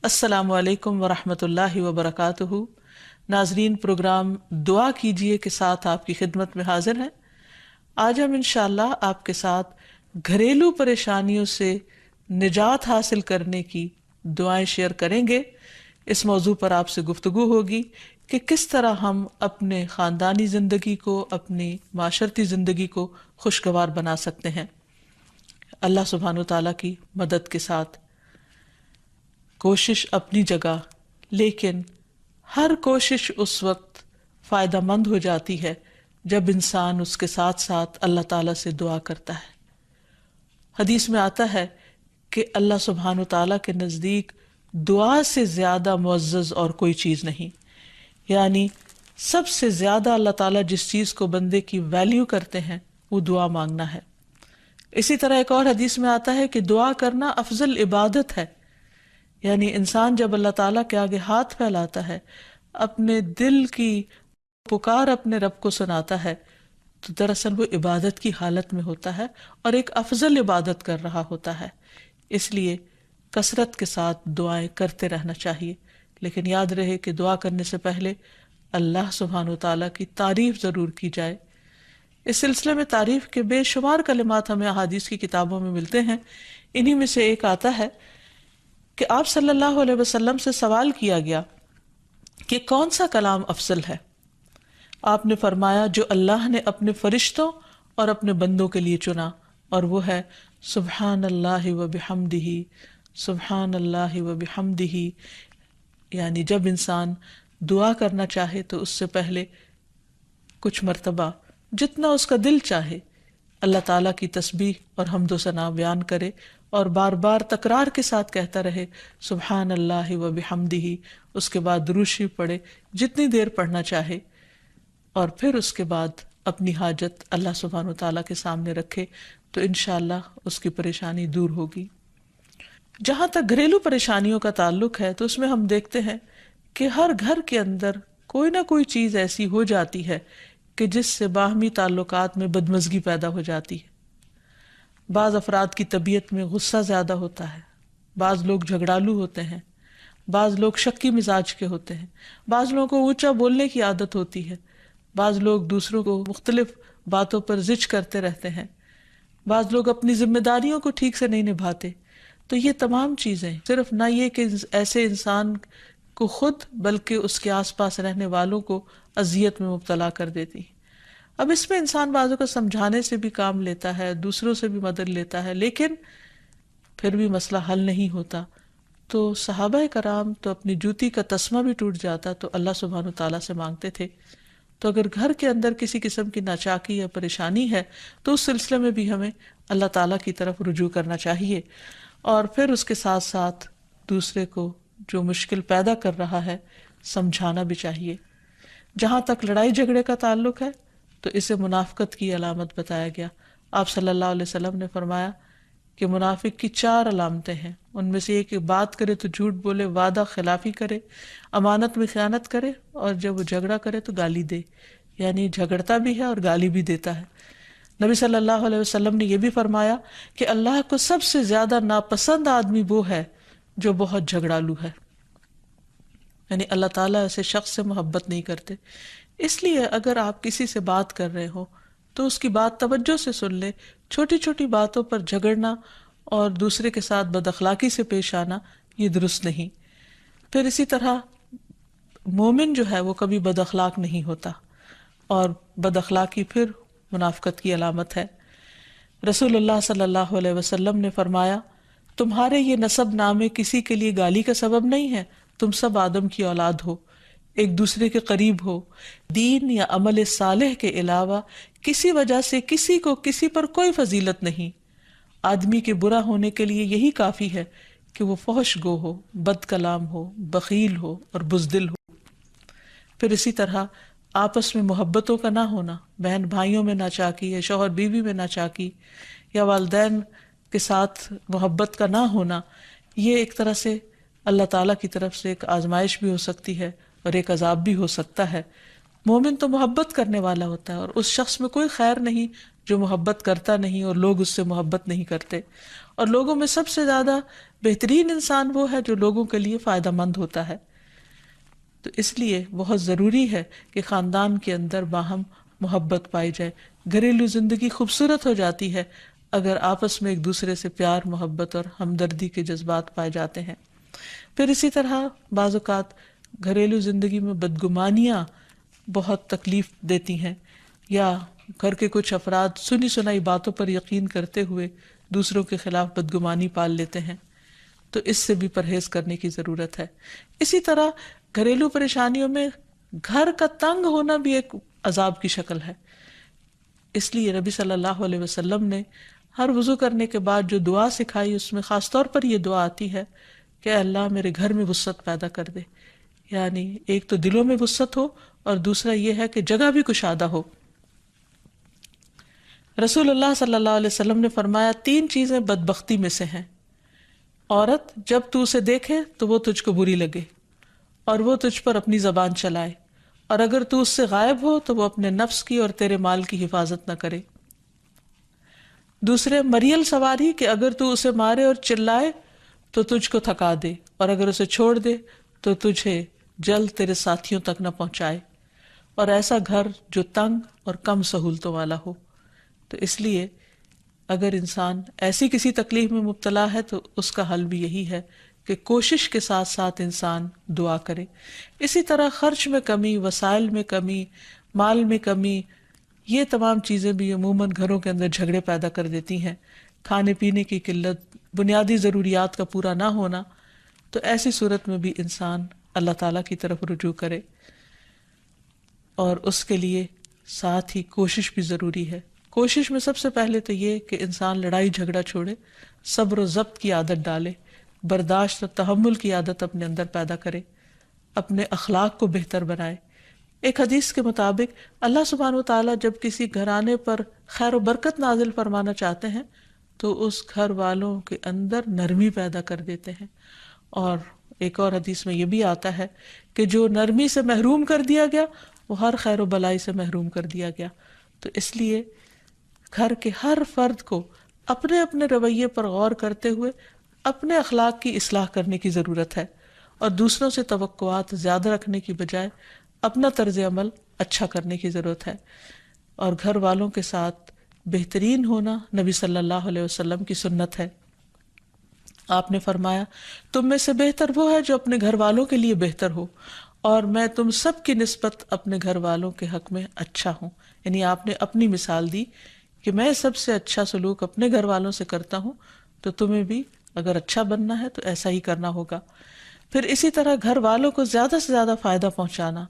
السلام علیکم ورحمۃ اللہ وبرکاتہ۔ ناظرین، پروگرام دعا کیجئے کے ساتھ آپ کی خدمت میں حاضر ہیں۔ آج ہم انشاءاللہ آپ کے ساتھ گھریلو پریشانیوں سے نجات حاصل کرنے کی دعائیں شیئر کریں گے۔ اس موضوع پر آپ سے گفتگو ہوگی کہ کس طرح ہم اپنے خاندانی زندگی کو، اپنی معاشرتی زندگی کو خوشگوار بنا سکتے ہیں اللہ سبحانہ وتعالیٰ کی مدد کے ساتھ۔ کوشش اپنی جگہ، لیکن ہر کوشش اس وقت فائدہ مند ہو جاتی ہے جب انسان اس کے ساتھ ساتھ اللہ تعالیٰ سے دعا کرتا ہے۔ حدیث میں آتا ہے کہ اللہ سبحانہ وتعالیٰ کے نزدیک دعا سے زیادہ معزز اور کوئی چیز نہیں، یعنی سب سے زیادہ اللہ تعالیٰ جس چیز کو بندے کی ویلیو کرتے ہیں وہ دعا مانگنا ہے۔ اسی طرح ایک اور حدیث میں آتا ہے کہ دعا کرنا افضل عبادت ہے، یعنی انسان جب اللہ تعالیٰ کے آگے ہاتھ پھیلاتا ہے، اپنے دل کی پکار اپنے رب کو سناتا ہے، تو دراصل وہ عبادت کی حالت میں ہوتا ہے اور ایک افضل عبادت کر رہا ہوتا ہے۔ اس لیے کثرت کے ساتھ دعائیں کرتے رہنا چاہیے، لیکن یاد رہے کہ دعا کرنے سے پہلے اللہ سبحانہ وتعالیٰ کی تعریف ضرور کی جائے۔ اس سلسلے میں تعریف کے بے شمار کلمات ہمیں احادیث کی کتابوں میں ملتے ہیں۔ انہی میں سے ایک آتا ہے کہ آپ صلی اللہ علیہ وسلم سے سوال کیا گیا کہ کون سا کلام افضل ہے؟ آپ نے فرمایا جو اللہ نے اپنے فرشتوں اور اپنے بندوں کے لیے چنا، اور وہ ہے سبحان اللہ و بحمدہ، سبحان اللہ و بحمدہ۔ یعنی جب انسان دعا کرنا چاہے تو اس سے پہلے کچھ مرتبہ جتنا اس کا دل چاہے اللہ تعالیٰ کی تسبیح اور حمد و ثنا بیان کرے، اور بار بار تکرار کے ساتھ کہتا رہے سبحان اللہ و بحمدہ۔ اس کے بعد درود شریف پڑھے جتنی دیر پڑھنا چاہے، اور پھر اس کے بعد اپنی حاجت اللہ سبحانہ وتعالیٰ کے سامنے رکھے تو انشاءاللہ اس کی پریشانی دور ہوگی۔ جہاں تک گھریلو پریشانیوں کا تعلق ہے تو اس میں ہم دیکھتے ہیں کہ ہر گھر کے اندر کوئی نہ کوئی چیز ایسی ہو جاتی ہے کہ جس سے باہمی تعلقات میں بدمزگی پیدا ہو جاتی ہے۔ بعض افراد کی طبیعت میں غصہ زیادہ ہوتا ہے، بعض لوگ جھگڑالو ہوتے ہیں، بعض لوگ شکی مزاج کے ہوتے ہیں، بعض لوگوں کو اونچا بولنے کی عادت ہوتی ہے، بعض لوگ دوسروں کو مختلف باتوں پر زج کرتے رہتے ہیں، بعض لوگ اپنی ذمہ داریوں کو ٹھیک سے نہیں نبھاتے۔ تو یہ تمام چیزیں صرف نہ یہ کہ ایسے انسان کو خود بلکہ اس کے آس پاس رہنے والوں کو اذیت میں مبتلا کر دیتی ہیں۔ اب اس میں انسان بعضوں کو سمجھانے سے بھی کام لیتا ہے، دوسروں سے بھی مدد لیتا ہے، لیکن پھر بھی مسئلہ حل نہیں ہوتا۔ تو صحابہ کرام تو اپنی جوتی کا تسمہ بھی ٹوٹ جاتا تو اللہ سبحانہ تعالیٰ سے مانگتے تھے۔ تو اگر گھر کے اندر کسی قسم کی ناچاکی یا پریشانی ہے تو اس سلسلے میں بھی ہمیں اللہ تعالیٰ کی طرف رجوع کرنا چاہیے، اور پھر اس کے ساتھ ساتھ دوسرے کو جو مشکل پیدا کر رہا ہے سمجھانا بھی چاہیے۔ جہاں تک لڑائی جھگڑے کا تعلق ہے تو اسے منافقت کی علامت بتایا گیا۔ آپ صلی اللہ علیہ وسلم نے فرمایا کہ منافق کی 4 علامتیں ہیں، ان میں سے ایک کہ بات کرے تو جھوٹ بولے، وعدہ خلافی کرے، امانت میں خیانت کرے، اور جب وہ جھگڑا کرے تو گالی دے، یعنی جھگڑتا بھی ہے اور گالی بھی دیتا ہے۔ نبی صلی اللہ علیہ وسلم نے یہ بھی فرمایا کہ اللہ کو سب سے زیادہ ناپسند آدمی وہ ہے جو بہت جھگڑالو ہے، یعنی اللہ تعالیٰ ایسے شخص سے محبت نہیں کرتے۔ اس لیے اگر آپ کسی سے بات کر رہے ہو تو اس کی بات توجہ سے سن لے۔ چھوٹی چھوٹی باتوں پر جھگڑنا اور دوسرے کے ساتھ بد اخلاقی سے پیش آنا یہ درست نہیں۔ پھر اسی طرح مومن جو ہے وہ کبھی بد اخلاق نہیں ہوتا، اور بد اخلاقی پھر منافقت کی علامت ہے۔ رسول اللہ صلی اللہ علیہ وسلم نے فرمایا تمہارے یہ نسب نامے کسی کے لیے گالی کا سبب نہیں ہے، تم سب آدم کی اولاد ہو، ایک دوسرے کے قریب ہو، دین یا عمل صالح کے علاوہ کسی وجہ سے کسی کو کسی پر کوئی فضیلت نہیں۔ آدمی کے برا ہونے کے لیے یہی کافی ہے کہ وہ فحش گو ہو، بد کلام ہو، بخیل ہو اور بزدل ہو۔ پھر اسی طرح آپس میں محبتوں کا نہ ہونا، بہن بھائیوں میں ناچاکی یا شوہر بیوی میں ناچاکی یا والدین کے ساتھ محبت کا نہ ہونا، یہ ایک طرح سے اللہ تعالیٰ کی طرف سے ایک آزمائش بھی ہو سکتی ہے اور ایک عذاب بھی ہو سکتا ہے۔ مومن تو محبت کرنے والا ہوتا ہے، اور اس شخص میں کوئی خیر نہیں جو محبت کرتا نہیں اور لوگ اس سے محبت نہیں کرتے. اور لوگوں میں سب سے زیادہ بہترین انسان وہ ہے جو لوگوں کے لیے فائدہ مند ہوتا ہے. تو اس لیے بہت ضروری ہے کہ خاندان کے اندر باہم محبت پائی جائے. گھریلو زندگی خوبصورت ہو جاتی ہے اگر آپس میں ایک دوسرے سے پیار، محبت اور ہمدردی کے جذبات پائے جاتے ہیں. پھر اسی طرح بعض اوقات گھریلو زندگی میں بدگمانیاں بہت تکلیف دیتی ہیں، یا گھر کے کچھ افراد سنی سنائی باتوں پر یقین کرتے ہوئے دوسروں کے خلاف بدگمانی پال لیتے ہیں. تو اس سے بھی پرہیز کرنے کی ضرورت ہے. اسی طرح گھریلو پریشانیوں میں گھر کا تنگ ہونا بھی ایک عذاب کی شکل ہے. اس لیے نبی صلی اللہ علیہ وسلم نے ہر وضو کرنے کے بعد جو دعا سکھائی اس میں خاص طور پر یہ دعا آتی ہے کہ اے اللہ میرے گھر میں وسعت پیدا کر دے. یعنی ایک تو دلوں میں وسعت ہو اور دوسرا یہ ہے کہ جگہ بھی کشادہ ہو. رسول اللہ صلی اللہ علیہ وسلم نے فرمایا 3 چیزیں بدبختی میں سے ہیں. عورت جب تو اسے دیکھے تو وہ تجھ کو بری لگے اور وہ تجھ پر اپنی زبان چلائے، اور اگر تو اس سے غائب ہو تو وہ اپنے نفس کی اور تیرے مال کی حفاظت نہ کرے. دوسرے مریل سواری کہ اگر تو اسے مارے اور چلائے تو تجھ کو تھکا دے، اور اگر اسے چھوڑ دے تو تجھے جلد تیرے ساتھیوں تک نہ پہنچائے. اور ایسا گھر جو تنگ اور کم سہولتوں والا ہو. تو اس لیے اگر انسان ایسی کسی تکلیف میں مبتلا ہے تو اس کا حل بھی یہی ہے کہ کوشش کے ساتھ ساتھ انسان دعا کرے. اسی طرح خرچ میں کمی، وسائل میں کمی، مال میں کمی، یہ تمام چیزیں بھی عموماً گھروں کے اندر جھگڑے پیدا کر دیتی ہیں. کھانے پینے کی قلت، بنیادی ضروریات کا پورا نہ ہونا. تو ایسی صورت میں بھی انسان اللہ تعالیٰ کی طرف رجوع کرے، اور اس کے لیے ساتھ ہی کوشش بھی ضروری ہے. کوشش میں سب سے پہلے تو یہ کہ انسان لڑائی جھگڑا چھوڑے، صبر و ضبط کی عادت ڈالے، برداشت و تحمل کی عادت اپنے اندر پیدا کرے، اپنے اخلاق کو بہتر بنائے. ایک حدیث کے مطابق اللہ سبحانہ و تعالیٰ جب کسی گھرانے پر خیر و برکت نازل فرمانا چاہتے ہیں تو اس گھر والوں کے اندر نرمی پیدا کر دیتے ہیں. اور ایک اور حدیث میں یہ بھی آتا ہے کہ جو نرمی سے محروم کر دیا گیا وہ ہر خیر و بلائی سے محروم کر دیا گیا. تو اس لیے گھر کے ہر فرد کو اپنے اپنے رویے پر غور کرتے ہوئے اپنے اخلاق کی اصلاح کرنے کی ضرورت ہے، اور دوسروں سے توقعات زیادہ رکھنے کی بجائے اپنا طرز عمل اچھا کرنے کی ضرورت ہے. اور گھر والوں کے ساتھ بہترین ہونا نبی صلی اللہ علیہ وسلم کی سنت ہے. آپ نے فرمایا تم میں سے بہتر وہ ہے جو اپنے گھر والوں کے لیے بہتر ہو، اور میں تم سب کی نسبت اپنے گھر والوں کے حق میں اچھا ہوں. یعنی آپ نے اپنی مثال دی کہ میں سب سے اچھا سلوک اپنے گھر والوں سے کرتا ہوں، تو تمہیں بھی اگر اچھا بننا ہے تو ایسا ہی کرنا ہوگا. پھر اسی طرح گھر والوں کو زیادہ سے زیادہ فائدہ پہنچانا.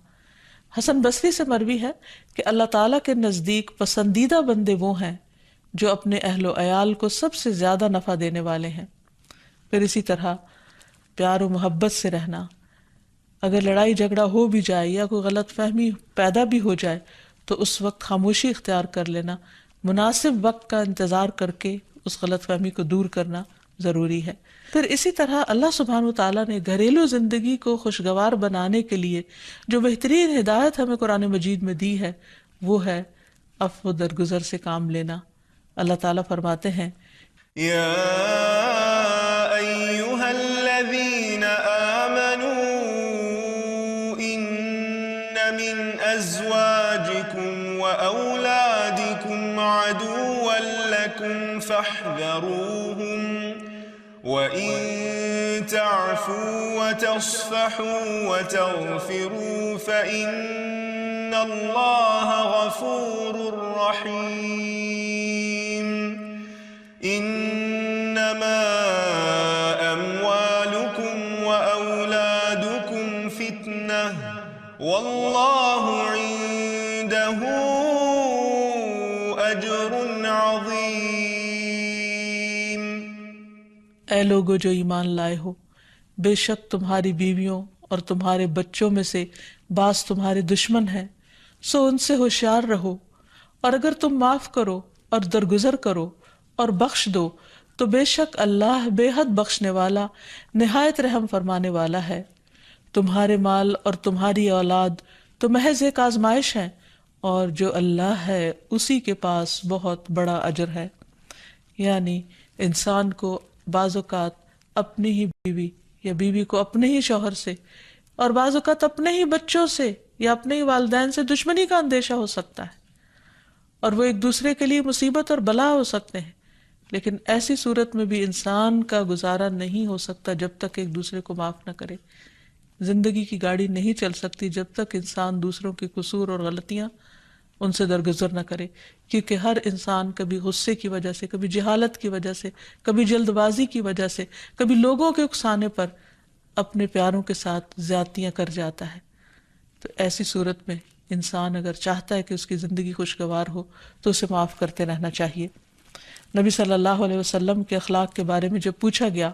حسن بصری سے مروی ہے کہ اللہ تعالیٰ کے نزدیک پسندیدہ بندے وہ ہیں جو اپنے اہل و عیال کو سب سے زیادہ نفع دینے والے ہیں. پھر اسی طرح پیار و محبت سے رہنا. اگر لڑائی جھگڑا ہو بھی جائے یا کوئی غلط فہمی پیدا بھی ہو جائے تو اس وقت خاموشی اختیار کر لینا، مناسب وقت کا انتظار کر کے اس غلط فہمی کو دور کرنا ضروری ہے. پھر اسی طرح اللہ سبحانہ وتعالیٰ نے گھریلو زندگی کو خوشگوار بنانے کے لیے جو بہترین ہدایت ہمیں قرآن مجید میں دی ہے وہ ہے عفو و درگزر سے کام لینا. اللہ تعالیٰ فرماتے ہیں یا ایہا الذین آمنوا ان من ازواجکم و اولادکم عدوا لکم فاحذروہم وَإِن تَعْفُوا وَتَصْفَحُوا وَتَغْفِرُوا فَإِنَّ اللَّهَ غَفُورٌ رَّحِيمٌ. إِنَّمَا أَمْوَالُكُمْ وَأَوْلَادُكُمْ فِتْنَةٌ وَاللَّهُ عِندَهُ أَجْرٌ عَظِيمٌ. اے لوگو جو ایمان لائے ہو، بے شک تمہاری بیویوں اور تمہارے بچوں میں سے بعض تمہارے دشمن ہیں، سو ان سے ہوشیار رہو، اور اگر تم معاف کرو اور درگزر کرو اور بخش دو تو بے شک اللہ بے حد بخشنے والا نہایت رحم فرمانے والا ہے. تمہارے مال اور تمہاری اولاد تو محض ایک آزمائش ہیں، اور جو اللہ ہے اسی کے پاس بہت بڑا اجر ہے۔ یعنی انسان کو بعض اوقات اپنی ہی بیوی یا بیوی کو اپنے ہی شوہر سے اور بعض اوقات اپنے ہی بچوں سے یا اپنے ہی والدین سے دشمنی کا اندیشہ ہو سکتا ہے، اور وہ ایک دوسرے کے لیے مصیبت اور بلا ہو سکتے ہیں، لیکن ایسی صورت میں بھی انسان کا گزارا نہیں ہو سکتا جب تک ایک دوسرے کو معاف نہ کرے۔ زندگی کی گاڑی نہیں چل سکتی جب تک انسان دوسروں کے قصور اور غلطیاں ان سے درگزر نہ کرے، کیونکہ ہر انسان کبھی غصے کی وجہ سے، کبھی جہالت کی وجہ سے، کبھی جلد بازی کی وجہ سے، کبھی لوگوں کے اکسانے پر اپنے پیاروں کے ساتھ زیادتیاں کر جاتا ہے۔ تو ایسی صورت میں انسان اگر چاہتا ہے کہ اس کی زندگی خوشگوار ہو تو اسے معاف کرتے رہنا چاہیے۔ نبی صلی اللہ علیہ وسلم کے اخلاق کے بارے میں جب پوچھا گیا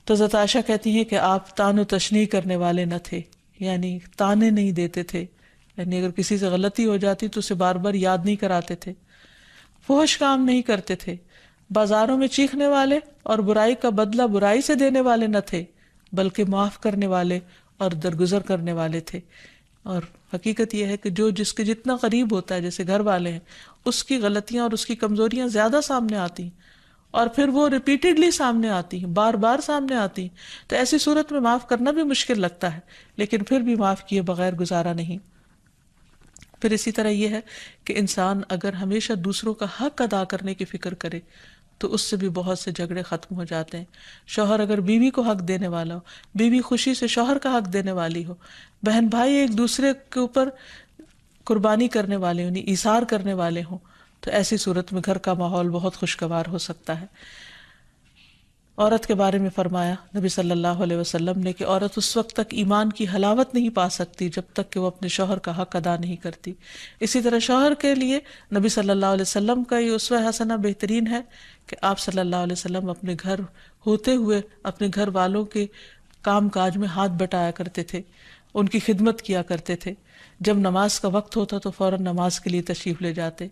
تو حضرت عائشہ کہتی ہیں کہ آپ طعن و تشنیع کرنے والے نہ تھے، یعنی طعنے نہیں دیتے تھے، یعنی اگر کسی سے غلطی ہو جاتی تو اسے بار بار یاد نہیں کراتے تھے، فحش کام نہیں کرتے تھے، بازاروں میں چیخنے والے اور برائی کا بدلہ برائی سے دینے والے نہ تھے، بلکہ معاف کرنے والے اور درگزر کرنے والے تھے۔ اور حقیقت یہ ہے کہ جو جس کے جتنا قریب ہوتا ہے، جیسے گھر والے ہیں، اس کی غلطیاں اور اس کی کمزوریاں زیادہ سامنے آتی ہیں، اور پھر وہ ریپیٹڈلی سامنے آتی ہیں، بار بار سامنے آتی ہیں، تو ایسی صورت میں معاف کرنا بھی مشکل لگتا ہے، لیکن پھر بھی معاف کیے بغیر گزارا نہیں۔ پھر اسی طرح یہ ہے کہ انسان اگر ہمیشہ دوسروں کا حق ادا کرنے کی فکر کرے تو اس سے بھی بہت سے جھگڑے ختم ہو جاتے ہیں۔ شوہر اگر بیوی کو حق دینے والا ہو، بیوی خوشی سے شوہر کا حق دینے والی ہو، بہن بھائی ایک دوسرے کے اوپر قربانی کرنے والے ہوں، ایثار کرنے والے ہوں، تو ایسی صورت میں گھر کا ماحول بہت خوشگوار ہو سکتا ہے۔ عورت کے بارے میں فرمایا نبی صلی اللہ علیہ وسلم نے کہ عورت اس وقت تک ایمان کی حلاوت نہیں پا سکتی جب تک کہ وہ اپنے شوہر کا حق ادا نہیں کرتی۔ اسی طرح شوہر کے لیے نبی صلی اللہ علیہ وسلم کا یہ اسوہ حسنہ بہترین ہے کہ آپ صلی اللہ علیہ وسلم اپنے گھر ہوتے ہوئے اپنے گھر والوں کے کام کاج میں ہاتھ بٹایا کرتے تھے، ان کی خدمت کیا کرتے تھے۔ جب نماز کا وقت ہوتا تو فوراً نماز کے لیے تشریف لے جاتے۔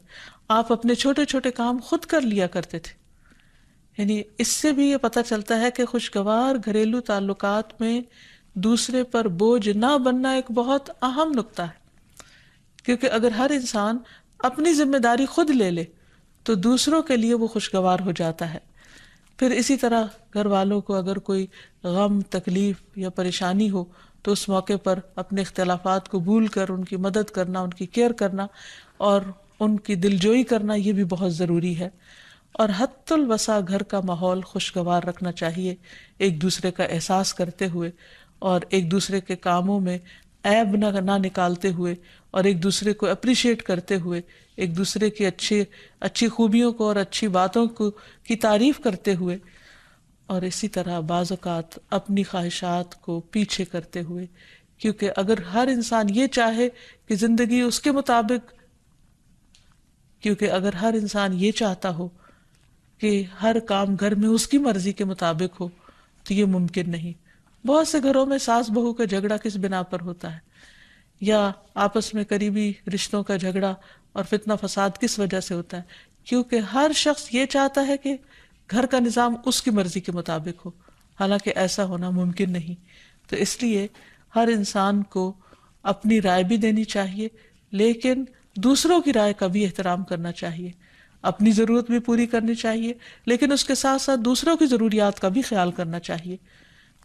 آپ اپنے چھوٹے چھوٹے کام خود کر لیا کرتے تھے۔ یعنی اس سے بھی یہ پتہ چلتا ہے کہ خوشگوار گھریلو تعلقات میں دوسرے پر بوجھ نہ بننا ایک بہت اہم نکتہ ہے، کیونکہ اگر ہر انسان اپنی ذمہ داری خود لے لے تو دوسروں کے لیے وہ خوشگوار ہو جاتا ہے۔ پھر اسی طرح گھر والوں کو اگر کوئی غم، تکلیف یا پریشانی ہو تو اس موقع پر اپنے اختلافات کو بھول کر ان کی مدد کرنا، ان کی کیئر کرنا اور ان کی دلجوئی کرنا، یہ بھی بہت ضروری ہے۔ اور حد الوسع گھر کا ماحول خوشگوار رکھنا چاہیے، ایک دوسرے کا احساس کرتے ہوئے اور ایک دوسرے کے کاموں میں عیب نہ نکالتے ہوئے اور ایک دوسرے کو اپریشیٹ کرتے ہوئے، ایک دوسرے کی اچھی خوبیوں کو اور اچھی باتوں کی تعریف کرتے ہوئے، اور اسی طرح بعض اوقات اپنی خواہشات کو پیچھے کرتے ہوئے، کیونکہ اگر ہر انسان یہ چاہے کہ زندگی اس کے مطابق، کیونکہ اگر ہر انسان یہ چاہتا ہو کہ ہر کام گھر میں اس کی مرضی کے مطابق ہو تو یہ ممکن نہیں۔ بہت سے گھروں میں ساس بہو کا جھگڑا کس بنا پر ہوتا ہے، یا آپس میں قریبی رشتوں کا جھگڑا اور فتنہ فساد کس وجہ سے ہوتا ہے؟ کیونکہ ہر شخص یہ چاہتا ہے کہ گھر کا نظام اس کی مرضی کے مطابق ہو، حالانکہ ایسا ہونا ممکن نہیں۔ تو اس لیے ہر انسان کو اپنی رائے بھی دینی چاہیے، لیکن دوسروں کی رائے کا بھی احترام کرنا چاہیے، اپنی ضرورت بھی پوری کرنی چاہیے، لیکن اس کے ساتھ ساتھ دوسروں کی ضروریات کا بھی خیال کرنا چاہیے۔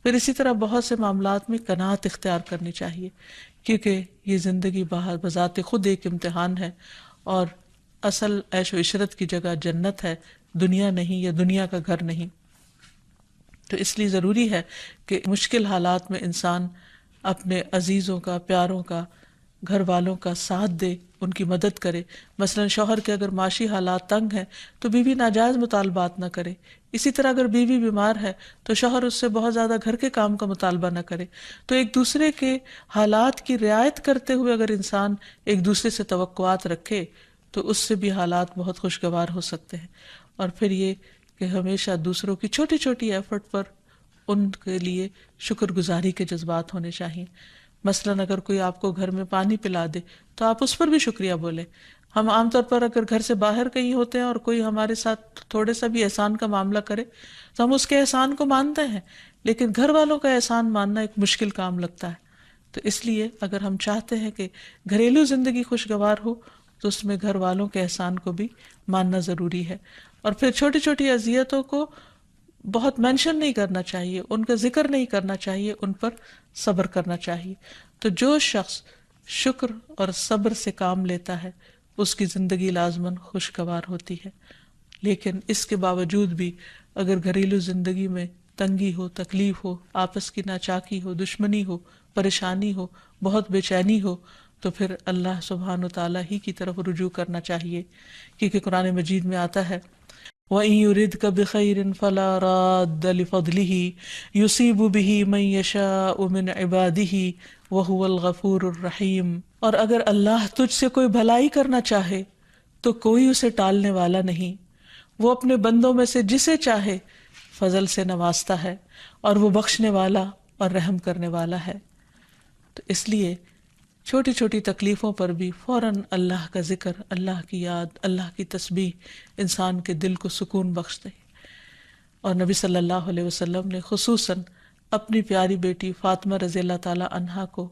پھر اسی طرح بہت سے معاملات میں قناعت اختیار کرنی چاہیے، کیونکہ یہ زندگی بذات خود ایک امتحان ہے، اور اصل عیش و عشرت کی جگہ جنت ہے، دنیا نہیں، یا دنیا کا گھر نہیں۔ تو اس لیے ضروری ہے کہ مشکل حالات میں انسان اپنے عزیزوں کا، پیاروں کا، گھر والوں کا ساتھ دے، ان کی مدد کرے۔ مثلا شوہر کے اگر معاشی حالات تنگ ہیں تو بیوی ناجائز مطالبات نہ کرے، اسی طرح اگر بیوی بیمار ہے تو شوہر اس سے بہت زیادہ گھر کے کام کا مطالبہ نہ کرے۔ تو ایک دوسرے کے حالات کی رعایت کرتے ہوئے اگر انسان ایک دوسرے سے توقعات رکھے تو اس سے بھی حالات بہت خوشگوار ہو سکتے ہیں۔ اور پھر یہ کہ ہمیشہ دوسروں کی چھوٹی چھوٹی ایفرٹ پر ان کے لیے شکر گزاری کے جذبات ہونے چاہیے۔ مثلاً اگر کوئی آپ کو گھر میں پانی پلا دے تو آپ اس پر بھی شکریہ بولیں۔ ہم عام طور پر اگر گھر سے باہر کہیں ہوتے ہیں اور کوئی ہمارے ساتھ تھوڑے سا بھی احسان کا معاملہ کرے تو ہم اس کے احسان کو مانتے ہیں، لیکن گھر والوں کا احسان ماننا ایک مشکل کام لگتا ہے۔ تو اس لیے اگر ہم چاہتے ہیں کہ گھریلو زندگی خوشگوار ہو تو اس میں گھر والوں کے احسان کو بھی ماننا ضروری ہے. اور پھر چھوٹی چھوٹی اذیتوں کو بہت مینشن نہیں کرنا چاہیے، ان کا ذکر نہیں کرنا چاہیے، ان پر صبر کرنا چاہیے. تو جو شخص شکر اور صبر سے کام لیتا ہے اس کی زندگی لازماً خوشگوار ہوتی ہے. لیکن اس کے باوجود بھی اگر گھریلو زندگی میں تنگی ہو، تکلیف ہو، آپس کی ناچاکی ہو، دشمنی ہو، پریشانی ہو، بہت بے چینی ہو، تو پھر اللہ سبحانہ وتعالیٰ ہی کی طرف رجوع کرنا چاہیے. کیونکہ قرآن مجید میں آتا ہے وَإِن يُرِدْكَ بِخَيْرٍ فَلَا رَادَّ لِفَضْلِهِ يُصِيبُ بِهِ مَن يَشَاءُ مِنْ عِبَادِهِ وَهُوَ الْغَفُورُ الرَّحِيمُ. اور اگر اللہ تجھ سے کوئی بھلائی کرنا چاہے تو کوئی اسے ٹالنے والا نہیں، وہ اپنے بندوں میں سے جسے چاہے فضل سے نوازتا ہے اور وہ بخشنے والا اور رحم کرنے والا ہے. تو اس لیے چھوٹی چھوٹی تکلیفوں پر بھی فوراً اللہ کا ذکر، اللہ کی یاد، اللہ کی تسبیح انسان کے دل کو سکون بخش دے. اور نبی صلی اللہ علیہ وسلم نے خصوصاً اپنی پیاری بیٹی فاطمہ رضی اللہ تعالی عنہا کو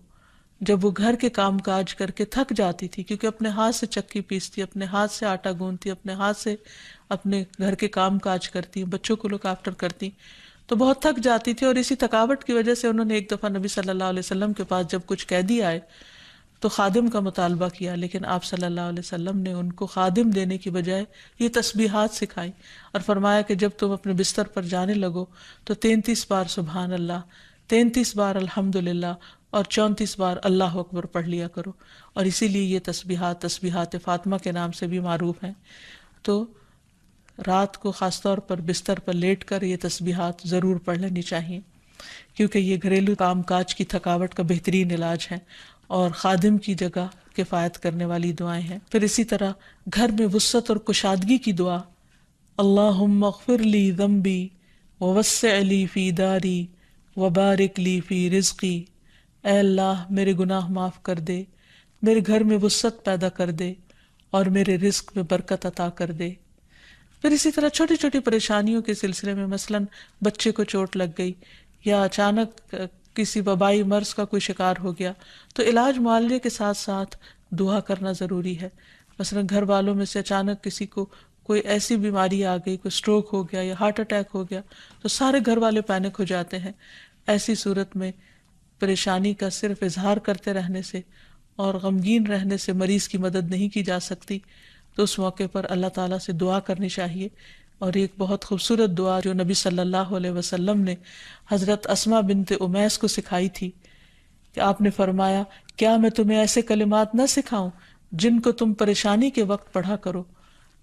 جب وہ گھر کے کام کاج کر کے تھک جاتی تھی، کیونکہ اپنے ہاتھ سے چکی پیستی، اپنے ہاتھ سے آٹا گوندتی، اپنے ہاتھ سے اپنے گھر کے کام کاج کرتی، بچوں کو لک آفٹر کرتی، تو بہت تھک جاتی تھی. اور اسی تھکاوٹ کی وجہ سے انہوں نے ایک دفعہ نبی صلی اللہ علیہ وسلم کے پاس جب کچھ قیدی آئے تو خادم کا مطالبہ کیا، لیکن آپ صلی اللہ علیہ وسلم نے ان کو خادم دینے کی بجائے یہ تسبیحات سکھائی اور فرمایا کہ جب تم اپنے بستر پر جانے لگو تو 33 بار سبحان اللہ، 33 بار الحمدللہ اور 34 بار اللہ اکبر پڑھ لیا کرو. اور اسی لیے یہ تسبیحات فاطمہ کے نام سے بھی معروف ہیں. تو رات کو خاص طور پر بستر پر لیٹ کر یہ تسبیحات ضرور پڑھ لینی چاہیے، کیونکہ یہ گھریلو کام کاج کی تھکاوٹ کا بہترین علاج ہے اور خادم کی جگہ کفایت کرنے والی دعائیں ہیں. پھر اسی طرح گھر میں وسعت اور کشادگی کی دعا، اللہم اغفر لی ذنبی ووسع لی فی داری وبارک لی فی رزقی. اے اللہ میرے گناہ معاف کر دے، میرے گھر میں وسعت پیدا کر دے اور میرے رزق میں برکت عطا کر دے. پھر اسی طرح چھوٹی چھوٹی پریشانیوں کے سلسلے میں مثلاً بچے کو چوٹ لگ گئی یا اچانک کسی وبائی مرض کا کوئی شکار ہو گیا تو علاج معالجے کے ساتھ ساتھ دعا کرنا ضروری ہے. مثلا گھر والوں میں سے اچانک کسی کو کوئی ایسی بیماری آ گئی، کوئی سٹروک ہو گیا یا ہارٹ اٹیک ہو گیا تو سارے گھر والے پینک ہو جاتے ہیں. ایسی صورت میں پریشانی کا صرف اظہار کرتے رہنے سے اور غمگین رہنے سے مریض کی مدد نہیں کی جا سکتی. تو اس موقع پر اللہ تعالیٰ سے دعا کرنی چاہیے. اور ایک بہت خوبصورت دعا جو نبی صلی اللہ علیہ وسلم نے حضرت اسماء بنت امیس کو سکھائی تھی کہ آپ نے فرمایا کیا میں تمہیں ایسے کلمات نہ سکھاؤں جن کو تم پریشانی کے وقت پڑھا کرو.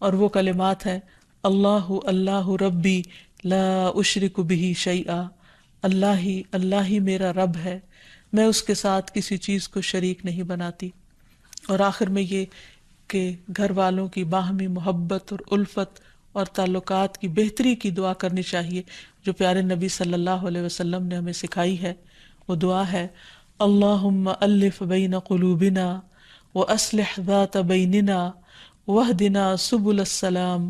اور وہ کلمات ہیں اللہ اللہ ربی لا اشرک بہ شیئا، اللہ ہی میرا رب ہے، میں اس کے ساتھ کسی چیز کو شریک نہیں بناتی. اور آخر میں یہ کہ گھر والوں کی باہمی محبت اور الفت اور تعلقات کی بہتری کی دعا کرنی چاہیے جو پیارے نبی صلی اللہ علیہ وسلم نے ہمیں سکھائی ہے. وہ دعا ہے اللہم الف بین قلوبنا واصلح ذات بیننا واہدنا سبل السلام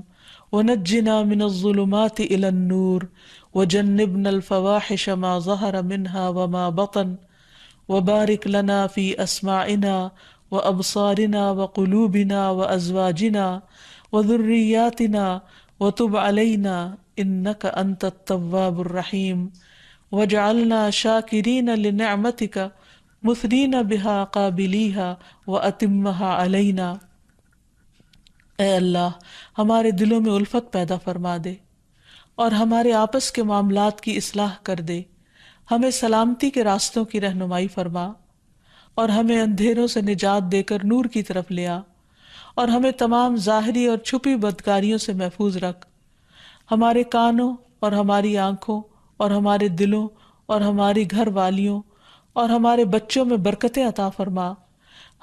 ونجنا من الظلمات الى النور وجنبنا الفواحش ما ظہر منها وما بطن وبارک لنا فی اسماعنا وابصارنا وقلوبنا وازواجنا وذریاتنا وتب علینا انک انت التواب الرحیم وجعلنا شاکرین لنعمتک مثنین بہا قابلیہا واتمہا علینا. اے اللہ ہمارے دلوں میں الفت پیدا فرما دے اور ہمارے آپس کے معاملات کی اصلاح کر دے، ہمیں سلامتی کے راستوں کی رہنمائی فرما اور ہمیں اندھیروں سے نجات دے کر نور کی طرف لے آ اور ہمیں تمام ظاہری اور چھپی بدکاریوں سے محفوظ رکھ. ہمارے کانوں اور ہماری آنکھوں اور ہمارے دلوں اور ہماری گھر والیوں اور ہمارے بچوں میں برکتیں عطا فرما،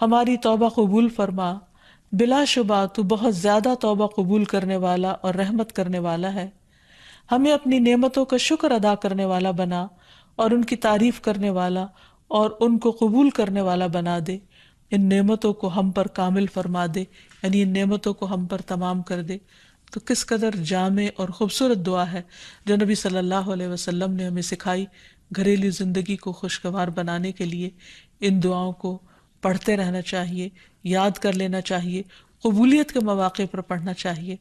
ہماری توبہ قبول فرما. بلا شبہ تو بہت زیادہ توبہ قبول کرنے والا اور رحمت کرنے والا ہے. ہمیں اپنی نعمتوں کا شکر ادا کرنے والا بنا اور ان کی تعریف کرنے والا اور ان کو قبول کرنے والا بنا دے. ان نعمتوں کو ہم پر کامل فرما دے، یعنی ان نعمتوں کو ہم پر تمام کر دے. تو کس قدر جامع اور خوبصورت دعا ہے جو نبی صلی اللہ علیہ وسلم نے ہمیں سکھائی گھریلو زندگی کو خوشگوار بنانے کے لیے. ان دعاؤں کو پڑھتے رہنا چاہیے، یاد کر لینا چاہیے، قبولیت کے مواقع پر پڑھنا چاہیے